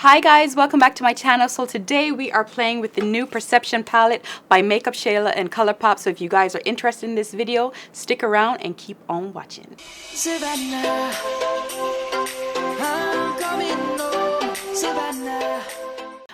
Hi guys, welcome back to my channel. So today we are playing with the new Perception palette by Makeup Shayla and Colourpop. So if you guys are interested in this video, stick around and keep on watching. Savannah, I'm coming home, Savannah.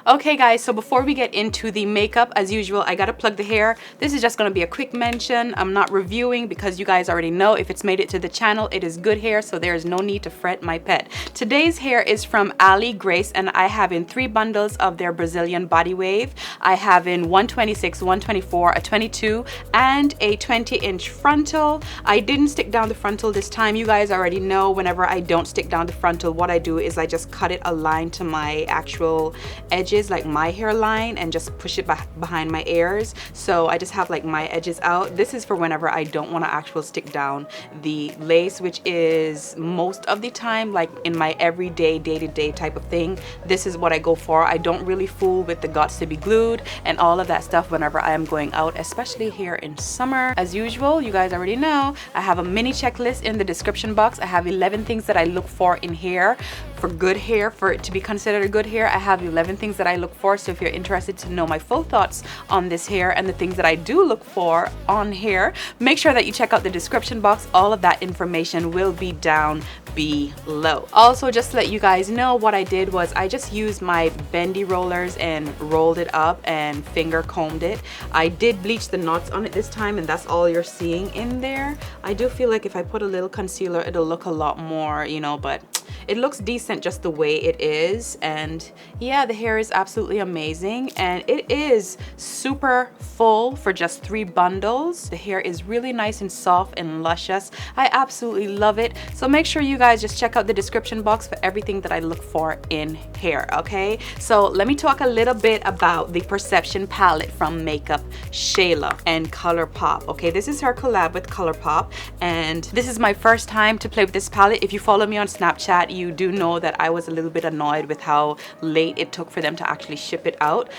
Okay guys, so before we get into the makeup, as usual, I gotta plug the hair. This is just gonna be a quick mention. I'm not reviewing because you guys already know if it's made it to the channel, it is good hair, so there is no need to fret my pet. Today's hair is from Ali Grace, and I have in 3 bundles of their Brazilian body wave. I have in 126, 124, a 22, and a 20-inch frontal. I didn't stick down the frontal this time. You guys already know whenever I don't stick down the frontal, what I do is I just cut it aligned to my actual edges, like my hairline, and just push it behind my ears. So I just have like my edges out. This is for whenever I don't want to actually stick down the lace, which is most of the time like in my everyday day-to-day type of thing. This is what I go for. I don't really fool with the gots to be glued and all of that stuff whenever I am going out, especially here in summer. As usual, you guys already know I have a mini checklist in the description box. I have 11 things that I look for in hair, for good hair, for it to be considered a good hair. I have 11 things that I look for. So if you're interested to know my full thoughts on this hair and the things that I do look for on hair, make sure that you check out the description box. All of that information will be down below. Also, just to let you guys know, what I did was I just used my bendy rollers and rolled it up and finger combed it. I did bleach the knots on it this time, and that's all you're seeing in there. I do feel like if I put a little concealer, it'll look a lot more, you know, but it looks decent just the way it is. And yeah, the hair is absolutely amazing, and it is super full for just 3 bundles. The hair is really nice and soft and luscious. I absolutely love it. So make sure you guys just check out the description box for everything that I look for in hair. Okay, so let me talk a little bit about the Perception palette from Makeup Shayla and Colourpop. Okay, this is her collab with Colourpop, and this is my first time to play with this palette. If you follow me on Snapchat, you do know that I was a little bit annoyed with how late it took for them to actually ship it out,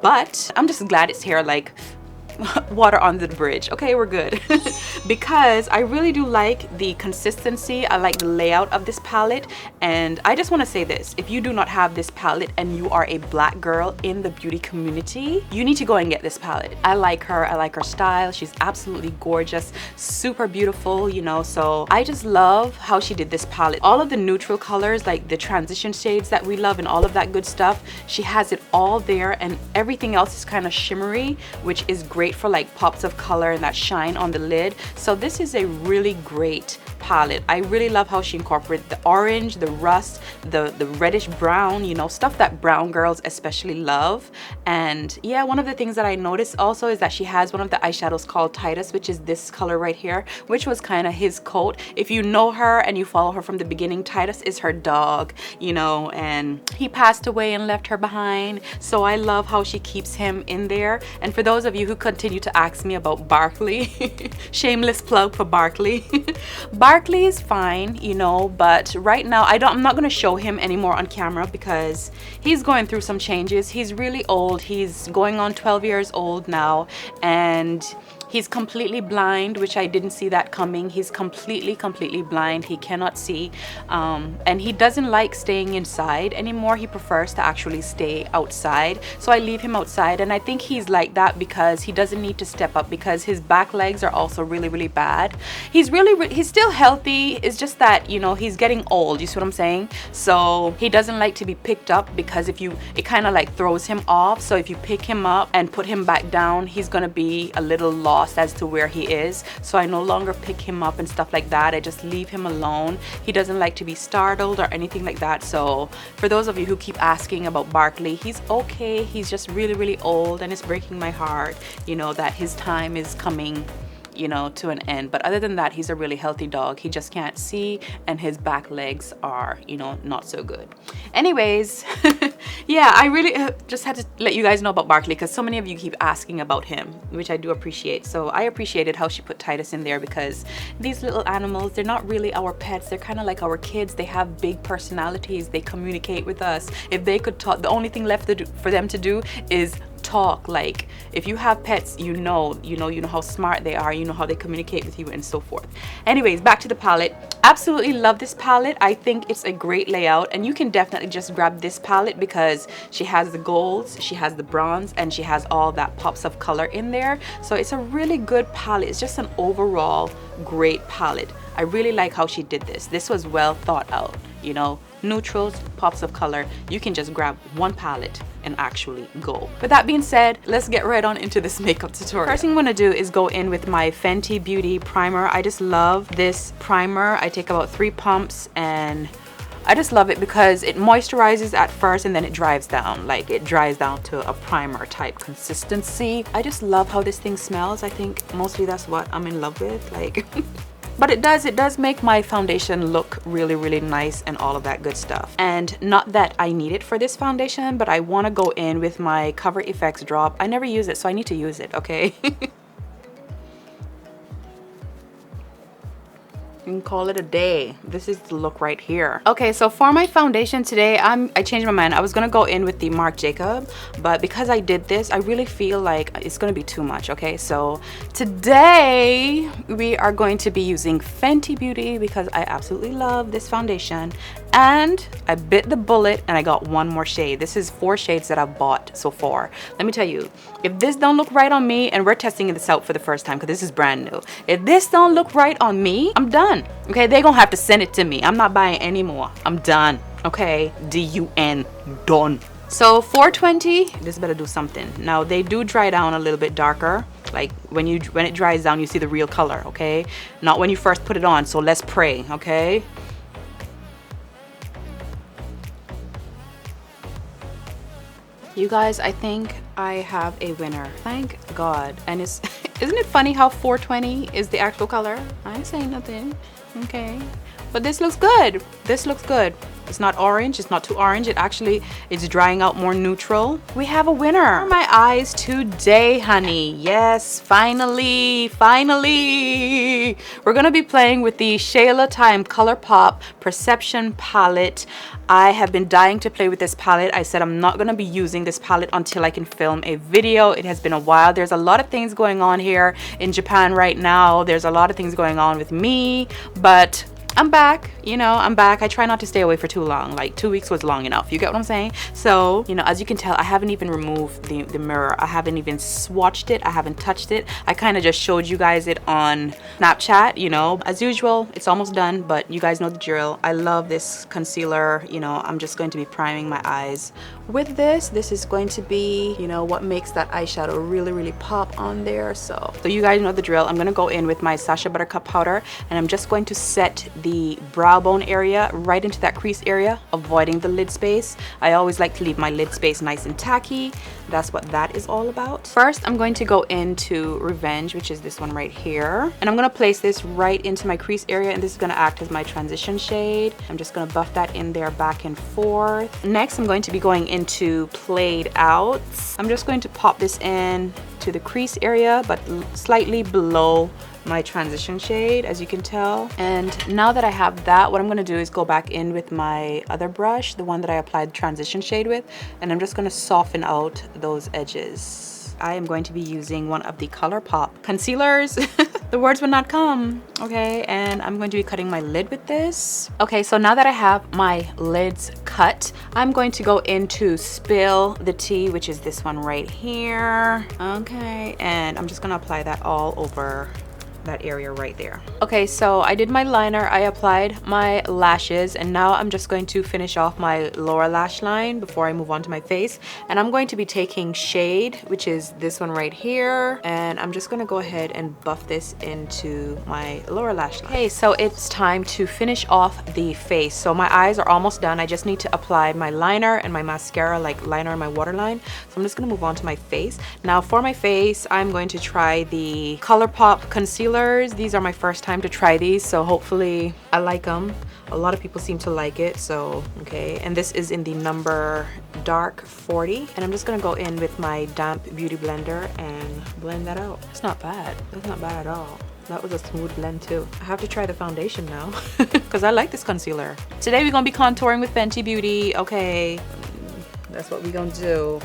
but I'm just glad it's here, like water under the bridge. Okay, we're good. Because I really do like the consistency. I like the layout of this palette, and I just want to say this: if you do not have this palette and you are a black girl in the beauty community, you need to go and get this palette. I like her. I like her style. She's absolutely gorgeous, super beautiful, you know. So I just love how she did this palette. All of the neutral colors, like the transition shades that we love and all of that good stuff, she has it all there, and everything else is kind of shimmery, which is great for like pops of color and that shine on the lid. So this is a really great palette. I really love how she incorporated the orange, the rust, the reddish brown, you know, stuff that brown girls especially love. And yeah, one of the things that I noticed also is that she has one of the eyeshadows called Titus, which is this color right here, which was kind of his coat. If you know her and you follow her from the beginning, Titus is her dog, you know, and he passed away and left her behind. So I love how she keeps him in there. And for those of you who continue to ask me about Barkley, shameless plug for Barkley. Barkley is fine, you know, but right now I'm not going to show him anymore on camera because he's going through some changes. He's really old. He's going on 12 years old now, and he's completely blind, which I didn't see that coming. He's completely blind. He cannot see, and he doesn't like staying inside anymore. He prefers to actually stay outside. So I leave him outside, and I think he's like that because he doesn't need to step up, because his back legs are also really bad. He's still healthy. It's just that, you know, he's getting old. You see what I'm saying? So he doesn't like to be picked up, because it kind of like throws him off. So if you pick him up and put him back down, he's gonna be a little lost as to where he is. So I no longer pick him up and stuff like that. I just leave him alone. He doesn't like to be startled or anything like that. So for those of you who keep asking about Barkley, he's okay. He's just really old, and it's breaking my heart, you know, that his time is coming, you know, to an end. But other than that, he's a really healthy dog. He just can't see, and his back legs are, you know, not so good. Anyways, yeah, I really just had to let you guys know about Barkley, because so many of you keep asking about him, which I do appreciate. So I appreciated how she put Titus in there, because these little animals, they're not really our pets. They're kind of like our kids. They have big personalities. They communicate with us. If they could talk, the only thing left for them to do is talk. Like if you have pets, you know how smart they are, you know how they communicate with you and so forth. Anyways, back to the palette. Absolutely love this palette. I think it's a great layout, and you can definitely just grab this palette because she has the golds, she has the bronze, and she has all that pops of color in there. So it's a really good palette. It's just an overall great palette. I really like how she did this. This was well thought out, you know, neutrals, pops of color. You can just grab one palette and actually go. With that being said, let's get right on into this makeup tutorial. First thing I'm gonna do is go in with my Fenty Beauty primer. I just love this primer. I take about 3 pumps and I just love it because it moisturizes at first and then it dries down. Like it dries down to a primer type consistency. I just love how this thing smells. I think mostly that's what I'm in love with. Like but it does make my foundation look really, really nice and all of that good stuff. And not that I need it for this foundation, but I want to go in with my Cover FX drop. I never use it, so I need to use it, okay? You can call it a day. This is the look right here. Okay, so for my foundation today, I changed my mind. I was gonna go in with the Marc Jacob, but because I did this, I really feel like it's gonna be too much. Okay, so today we are going to be using Fenty Beauty because I absolutely love this foundation, and I bit the bullet and I got one more shade. This is 4 shades that I've bought so far. Let me tell you, if this don't look right on me, and we're testing this out for the first time because this is brand new, if this don't look right on me, I'm done. Okay, they're gonna have to send it to me. I'm not buying anymore. I'm done. Okay, D-U-N, done. So 420, this better do something. Now they do dry down a little bit darker. Like when it dries down, you see the real color. Okay, not when you first put it on. So let's pray. Okay. You guys, I think I have a winner. Thank God. And it's isn't it funny how 420 is the actual color? I ain't saying nothing. Okay. But this looks good. This looks good. It's not orange. It's not too orange. It's drying out more neutral. We have a winner. For my eyes today, honey. Yes, finally. We're gonna be playing with the Shayla Time Colourpop Perception Palette. I have been dying to play with this palette. I said I'm not gonna be using this palette until I can film a video. It has been a while. There's a lot of things going on here in Japan right now. There's a lot of things going on with me, but I'm back, you know, I'm back. I try not to stay away for too long. Like 2 weeks was long enough. You get what I'm saying? So, you know, as you can tell, I haven't even removed the mirror. I haven't even swatched it. I haven't touched it. I kind of just showed you guys it on Snapchat, you know. As usual, it's almost done, but you guys know the drill. I love this concealer. You know, I'm just going to be priming my eyes with this. This is going to be, you know, what makes that eyeshadow really, really pop on there. So you guys know the drill. I'm going to go in with my Sacha Buttercup powder, and I'm just going to set the brow bone area right into that crease area, avoiding the lid space. I always like to leave my lid space nice and tacky. That's what that is all about. First, I'm going to go into Revenge, which is this one right here, and I'm going to place this right into my crease area, and this is going to act as my transition shade. I'm just going to buff that in there back and forth. Next, I'm going to be going into Played Out. I'm just going to pop this in to the crease area, but slightly below my transition shade, as you can tell. And now that I have that, what I'm going to do is go back in with my other brush, the one that I applied transition shade with, and I'm just going to soften out those edges. I am going to be using one of the Colourpop concealers. The words would not come. Okay, and I'm going to be cutting my lid with this. Okay, so now that I have my lids cut, I'm going to go into Spill the Tea, which is this one right here. Okay, and I'm just going to apply that all over that area right there. Okay, so I did my liner, I applied my lashes, and now I'm just going to finish off my lower lash line before I move on to my face. And I'm going to be taking shade, which is this one right here, and I'm just going to go ahead and buff this into my lower lash line. Okay, so it's time to finish off the face. So my eyes are almost done. I just need to apply my liner and my mascara, like liner and my waterline. So I'm just going to move on to my face. Now for my face, I'm going to try the Colourpop concealer. These are my first time to try these, so hopefully I like them. A lot of people seem to like it, so okay. And this is in the number dark 40, and I'm just gonna go in with my damp beauty blender and blend that out. It's not bad. It's not bad at all. That was a smooth blend too. I have to try the foundation now because I like this concealer. Today we're gonna be contouring with Fenty Beauty. Okay, that's what we're gonna do.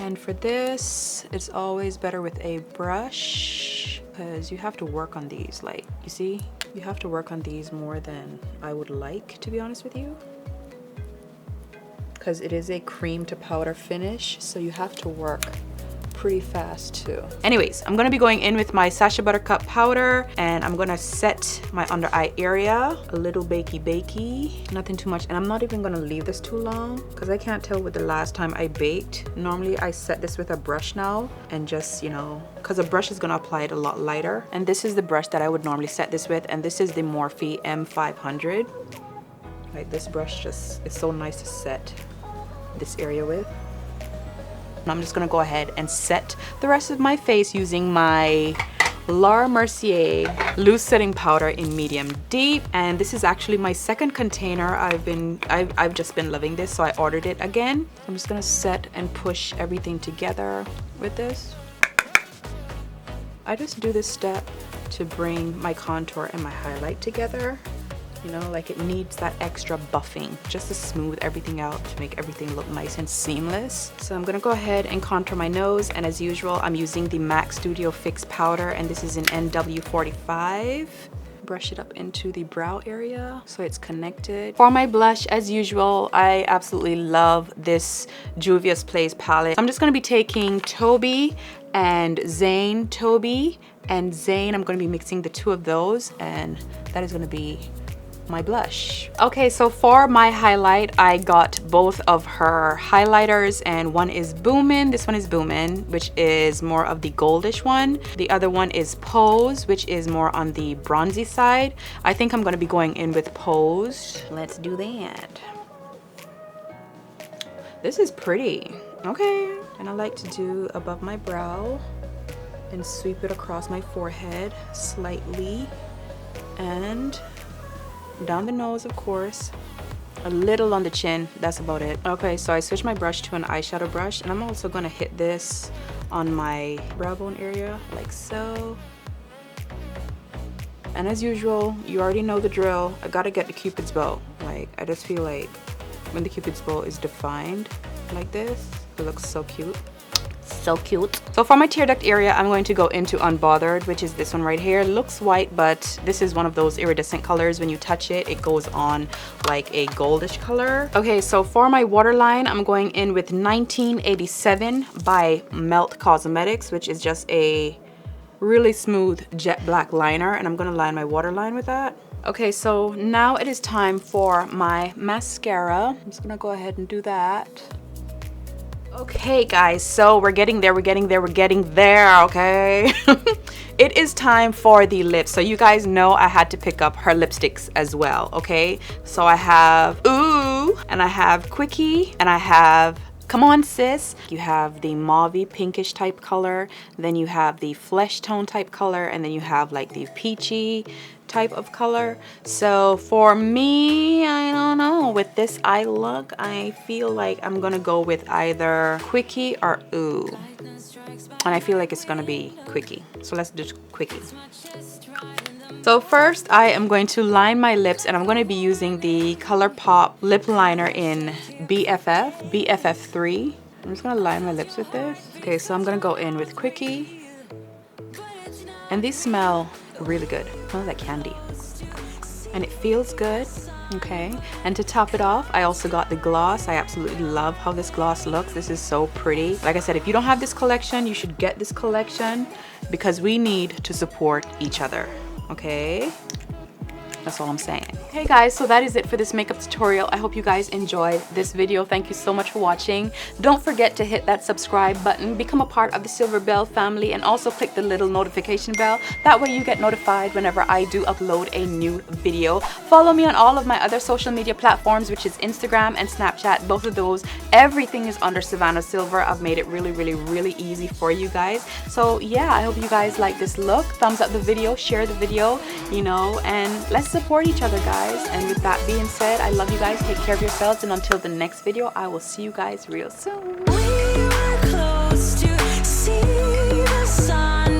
And for this, it's always better with a brush because you have to work on these. Like, you see, you have to work on these more than I would like, to be honest with you. Because it is a cream to powder finish, so you have to work pretty fast too. Anyways, I'm gonna be going in with my Sacha Buttercup powder, and I'm gonna set my under eye area a little bakey, nothing too much. And I'm not even gonna leave this too long because I can't tell with the last time I baked. Normally I set this with a brush now and just, you know, because a brush is gonna apply it a lot lighter. And this is the brush that I would normally set this with, and this is the Morphe M500. Like, this brush just is so nice to set this area with. And I'm just gonna go ahead and set the rest of my face using my Mercier loose setting powder in medium deep. And this is actually my second container. I've just been loving this, so I ordered it again. I'm just gonna set and push everything together with this. I just do this step to bring my contour and my highlight together. You know, like, it needs that extra buffing just to smooth everything out, to make everything look nice and seamless. So I'm gonna go ahead and contour my nose, and as usual, I'm using the MAC Studio Fix powder, and this is in NW45. Brush it up into the brow area so it's connected. For my blush, as usual, I absolutely love this Juvia's Place palette. I'm just gonna be taking Toby and Zane. Toby and Zane, I'm gonna be mixing the two of those, and that is gonna be my blush. Okay, so for my highlight, I got both of her highlighters, and one is Boomin'. This one is Boomin', which is more of the goldish one. The other one is Pose, which is more on the bronzy side. I think I'm gonna be going in with Pose. Let's do that. This is pretty. Okay, and I like to do above my brow and sweep it across my forehead slightly, and down the nose, of course, a little on the chin. That's about it. Okay, so I switched my brush to an eyeshadow brush, and I'm also gonna hit this on my brow bone area like so. And as usual, you already know the drill. I gotta get the Cupid's bow. Like, I just feel like when the Cupid's bow is defined like this, it looks so cute. So cute. So for my tear duct area, I'm going to go into Unbothered, which is this one right here. It looks white, but this is one of those iridescent colors. When you touch it, it goes on like a goldish color. Okay, so for my waterline, I'm going in with 1987 by Melt Cosmetics, which is just a really smooth jet black liner, and I'm gonna line my waterline with that. Okay, so now it is time for my mascara. I'm just gonna go ahead and do that. Okay guys, so we're getting there, okay? It is time for the lips. So you guys know I had to pick up her lipsticks as well, okay? So I have Ooh, and I have Quickie, and I have Come On Sis. You have the mauvey pinkish type color, then you have the flesh tone type color, and then you have like the peachy type of color. So for me, I don't know, with this eye look, I feel like I'm gonna go with either Quickie or Ooh, and I feel like it's gonna be Quickie. So let's do Quickie. So first, I am going to line my lips, and I'm going to be using the Colourpop lip liner in BFF3. I'm just going to line my lips with this. Okay, so I'm going to go in with Quickie, and these smell really good. It smells like candy, and it feels good. Okay, and to top it off, I also got the gloss. I absolutely love how this gloss looks. This is so pretty. Like I said, if you don't have this collection, you should get this collection because we need to support each other. Okay, that's all I'm saying. Hey guys, so that is it for this makeup tutorial. I hope you guys enjoyed this video. Thank you so much for watching. Don't forget to hit that subscribe button, become a part of the Sylver Bell family, and also click the little notification bell. That way you get notified whenever I do upload a new video. Follow me on all of my other social media platforms, which is Instagram and Snapchat. Both of those, everything is under Savannah Sylver. I've made it really easy for you guys. So yeah, I hope you guys like this look. Thumbs up the video, share the video, you know, and let's support each other, guys. And with that being said, I love you guys. Take care of yourselves, and until the next video, I will see you guys real soon. We were close to see the sun.